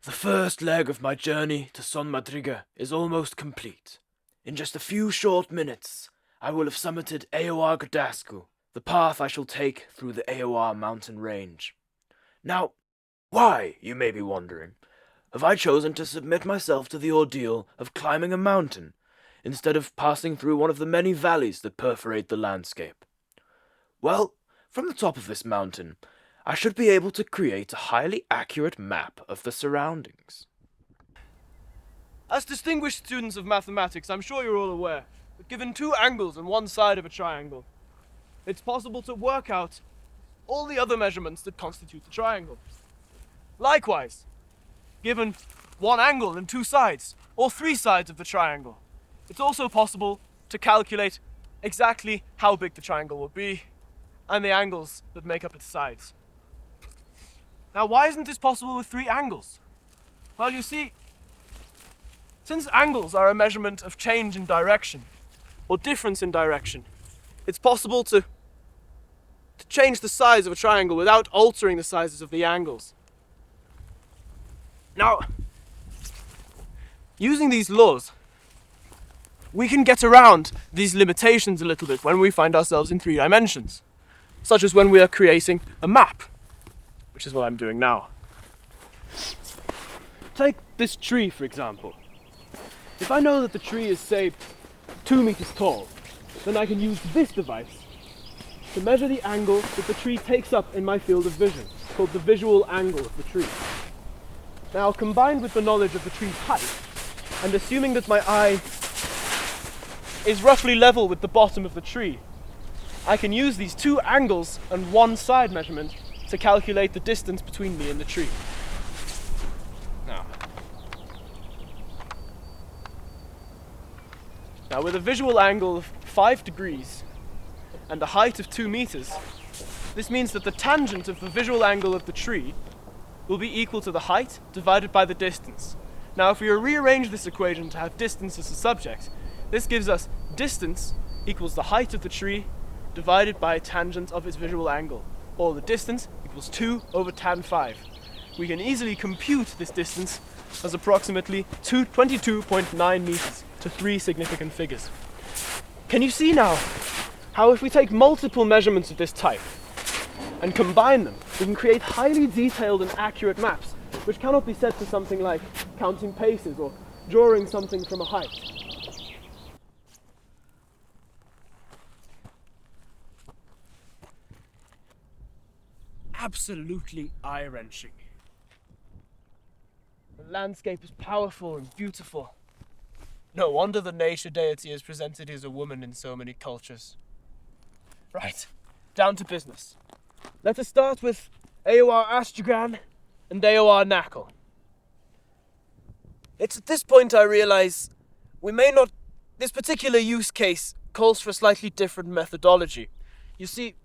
The first leg of my journey to Son Madriga is almost complete. In just a few short minutes, I will have summited Eioar Gradascu, the path I shall take through the Eioar mountain range. Now, why, you may be wondering, have I chosen to submit myself to the ordeal of climbing a mountain, instead of passing through one of the many valleys that perforate the landscape? Well, from the top of this mountain, I should be able to create a highly accurate map of the surroundings. As distinguished students of mathematics, I'm sure you're all aware that given two angles on one side of a triangle, it's possible to work out all the other measurements that constitute the triangle. Likewise, given one angle and two sides, or three sides of the triangle, it's also possible to calculate exactly how big the triangle will be and the angles that make up its sides. Now, why isn't this possible with three angles? Well, you see, since angles are a measurement of change in direction, or difference in direction, it's possible to change the size of a triangle without altering the sizes of the angles. Now, using these laws, we can get around these limitations a little bit when we find ourselves in 3 dimensions, such as when we are creating a map, which is what I'm doing now. Take this tree, for example. If I know that the tree is, say, 2 meters tall, then I can use this device to measure the angle that the tree takes up in my field of vision, called the visual angle of the tree. Now, combined with the knowledge of the tree's height, and assuming that my eye is roughly level with the bottom of the tree, I can use these 2 angles and 1 side measurement to calculate the distance between me and the tree. Now, with a visual angle of 5 degrees and a height of 2 meters, this means that the tangent of the visual angle of the tree will be equal to the height divided by the distance. Now, if we rearrange this equation to have distance as a subject, this gives us distance equals the height of the tree divided by a tangent of its visual angle, or the distance equals 2 over tan 5. We can easily compute this distance as approximately 22.9 meters to 3 significant figures. Can you see now how if we take multiple measurements of this type and combine them, we can create highly detailed and accurate maps, which cannot be set to something like counting paces or drawing something from a height. Absolutely eye-wrenching. The landscape is powerful and beautiful. No wonder the nature deity is presented as a woman in so many cultures. Right, down to business. Let us start with Eioar Astrogran and Eioar Knuckle. It's at this point I realize this particular use case calls for a slightly different methodology. You see,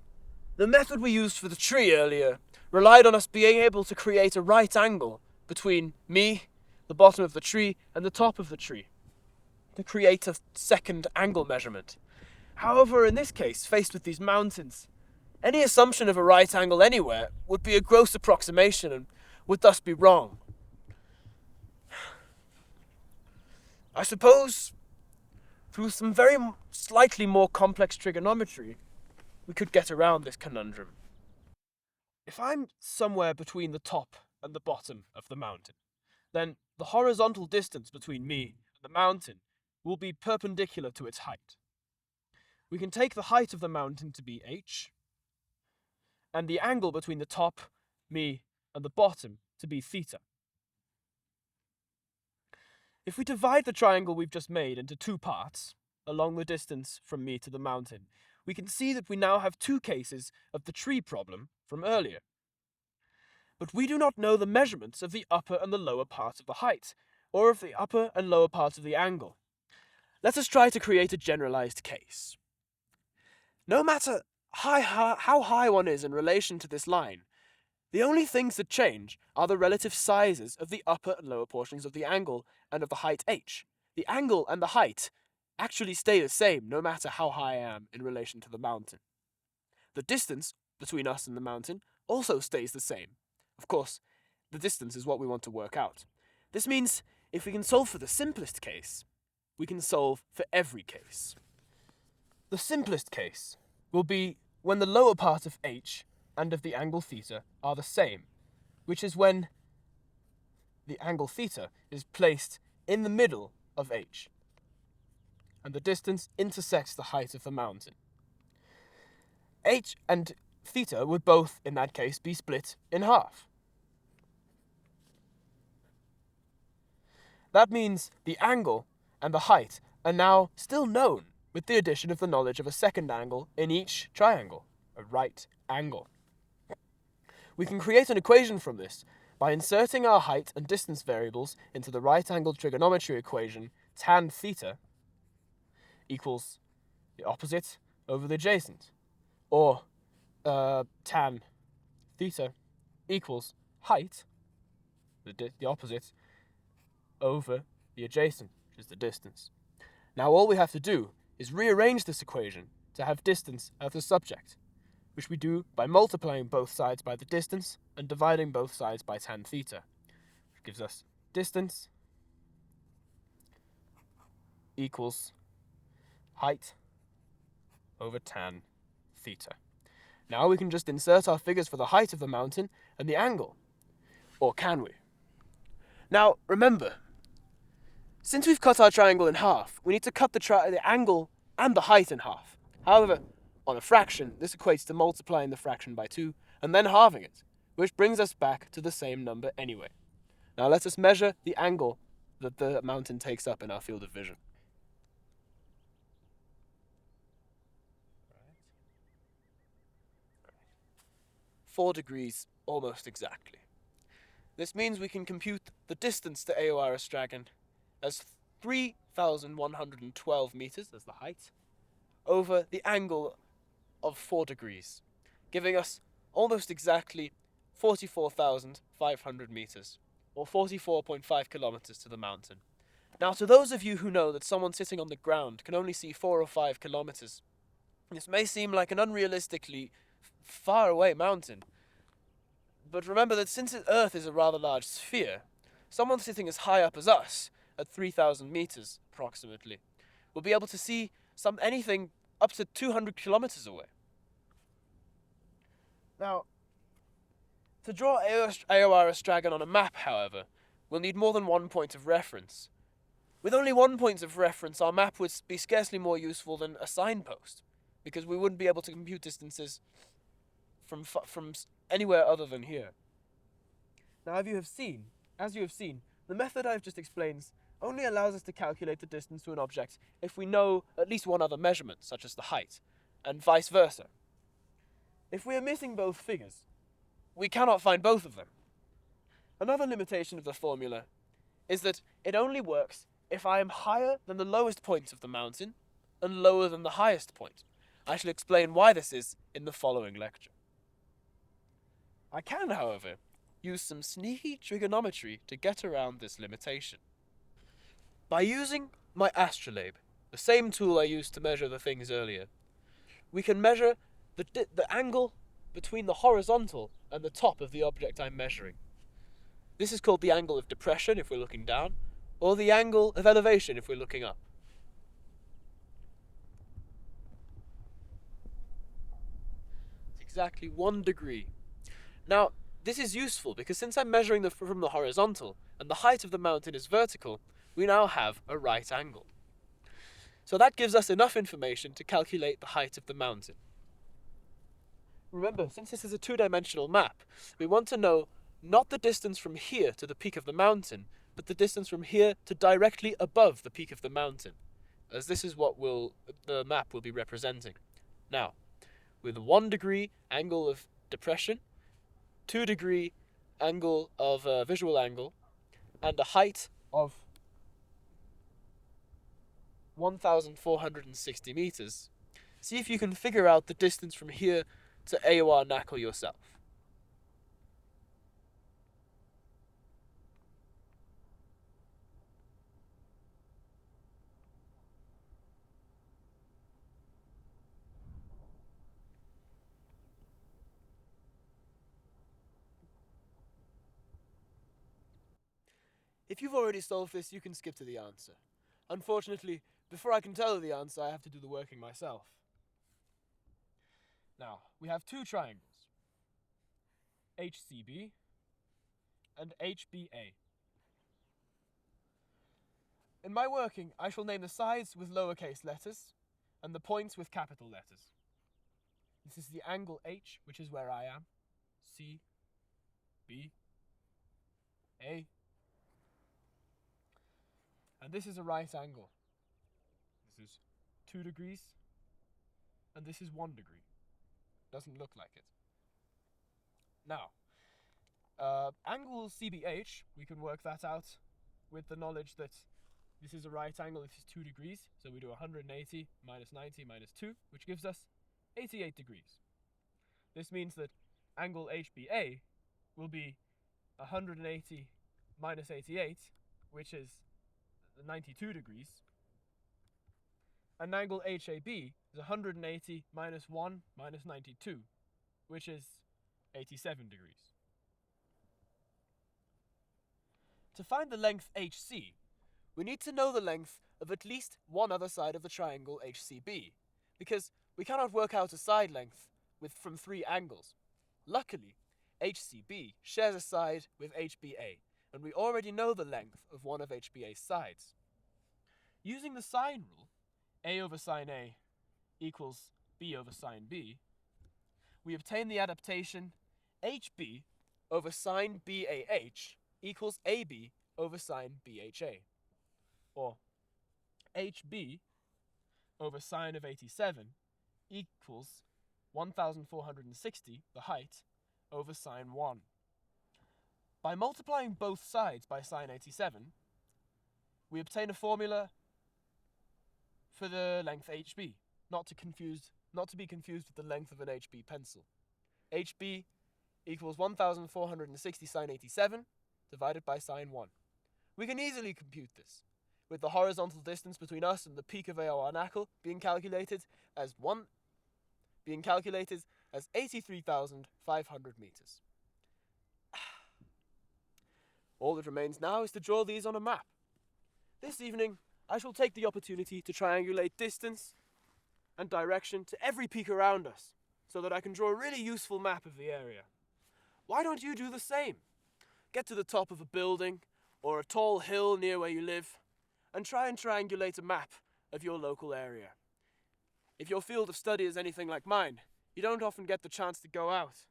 the method we used for the tree earlier relied on us being able to create a right angle between me, the bottom of the tree, and the top of the tree, to create a second angle measurement. However, in this case, faced with these mountains, any assumption of a right angle anywhere would be a gross approximation and would thus be wrong. I suppose, through some very slightly more complex trigonometry, we could get around this conundrum. If I'm somewhere between the top and the bottom of the mountain, then the horizontal distance between me and the mountain will be perpendicular to its height. We can take the height of the mountain to be h, and the angle between the top, me, and the bottom to be theta. If we divide the triangle we've just made into 2 parts, along the distance from me to the mountain, we can see that we now have 2 cases of the tree problem from earlier. But we do not know the measurements of the upper and the lower parts of the height, or of the upper and lower parts of the angle. Let us try to create a generalized case. No matter how high one is in relation to this line, the only things that change are the relative sizes of the upper and lower portions of the angle and of the height h. The angle and the height actually stay the same no matter how high I am in relation to the mountain. The distance between us and the mountain also stays the same. Of course, the distance is what we want to work out. This means if we can solve for the simplest case, we can solve for every case. The simplest case will be when the lower part of h and of the angle theta are the same, which is when the angle theta is placed in the middle of h, and the distance intersects the height of the mountain. H and theta would both, in that case, be split in half. That means the angle and the height are now still known with the addition of the knowledge of a second angle in each triangle, a right angle. We can create an equation from this by inserting our height and distance variables into the right-angled trigonometry equation tan theta equals the opposite over the adjacent, or tan theta equals height, the opposite, over the adjacent, which is the distance. Now all we have to do is rearrange this equation to have distance as the subject, which we do by multiplying both sides by the distance and dividing both sides by tan theta, which gives us distance equals height over tan theta. Now we can just insert our figures for the height of the mountain and the angle. Or can we? Now, remember, since we've cut our triangle in half, we need to cut the angle and the height in half. However, on a fraction, this equates to multiplying the fraction by 2 and then halving it, which brings us back to the same number anyway. Now let us measure the angle that the mountain takes up in our field of vision. 4 degrees almost exactly. This means we can compute the distance to Eioar as 3,112 meters as the height over the angle of 4 degrees, giving us almost exactly 44,500 meters, or 44.5 kilometers to the mountain. Now, to those of you who know that someone sitting on the ground can only see 4 or 5 kilometers, this may seem like an unrealistically far away mountain. But remember that since Earth is a rather large sphere, someone sitting as high up as us, at 3,000 meters approximately, will be able to see anything up to 200 kilometers away. Now, to draw Eioar on a map, however, we'll need more than one point of reference. With only one point of reference, our map would be scarcely more useful than a signpost, because we wouldn't be able to compute distances from anywhere other than here. Now, as you have seen, the method I've just explained only allows us to calculate the distance to an object if we know at least one other measurement, such as the height, and vice versa. If we are missing both figures, we cannot find both of them. Another limitation of the formula is that it only works if I am higher than the lowest point of the mountain and lower than the highest point. I shall explain why this is in the following lecture. I can, however, use some sneaky trigonometry to get around this limitation. By using my astrolabe, the same tool I used to measure the things earlier, we can measure the angle between the horizontal and the top of the object I'm measuring. This is called the angle of depression if we're looking down, or the angle of elevation if we're looking up. It's exactly 1 degree. Now, this is useful because since I'm measuring from the horizontal and the height of the mountain is vertical, we now have a right angle. So that gives us enough information to calculate the height of the mountain. Remember, since this is a 2-dimensional map, we want to know not the distance from here to the peak of the mountain, but the distance from here to directly above the peak of the mountain, as this is what the map will be representing. Now, with a 1 degree angle of depression, 2 degree angle of visual angle, and a height of 1,460 meters, see if you can figure out the distance from here to Eioar yourself. If you've already solved this, you can skip to the answer. Unfortunately, before I can tell you the answer, I have to do the working myself. Now, we have two triangles, HCB and HBA. In my working, I shall name the sides with lowercase letters and the points with capital letters. This is the angle H, which is where I am, C, B, A, and this is a right angle. This is 2 degrees, and this is 1 degree. Doesn't look like it. Now, angle CBH, we can work that out with the knowledge that this is a right angle, this is 2 degrees, so we do 180 minus 90 minus 2, which gives us 88 degrees. This means that angle HBA will be 180 minus 88, which is 92 degrees, and angle HAB is 180 minus 1 minus 92, which is 87 degrees. To find the length HC, we need to know the length of at least one other side of the triangle HCB, because we cannot work out a side length from 3 angles. Luckily, HCB shares a side with HBA, and we already know the length of one of HBA's sides. Using the sine rule, A over sine A equals B over sine B, we obtain the adaptation HB over sine BAH equals AB over sine BHA, or HB over sine of 87 equals 1460, the height, over sine 1. By multiplying both sides by sine 87, we obtain a formula for the length HB, not to be confused with the length of an HB pencil. HB equals 1460 sine 87 divided by sine 1. We can easily compute this, with the horizontal distance between us and the peak of Eioar being calculated as 83,500 meters. All that remains now is to draw these on a map. This evening, I shall take the opportunity to triangulate distance and direction to every peak around us, so that I can draw a really useful map of the area. Why don't you do the same? Get to the top of a building or a tall hill near where you live, and try and triangulate a map of your local area. If your field of study is anything like mine, you don't often get the chance to go out.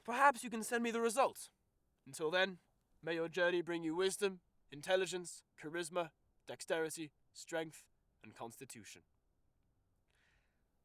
Perhaps you can send me the results. Until then, may your journey bring you wisdom, intelligence, charisma, dexterity, strength, and constitution.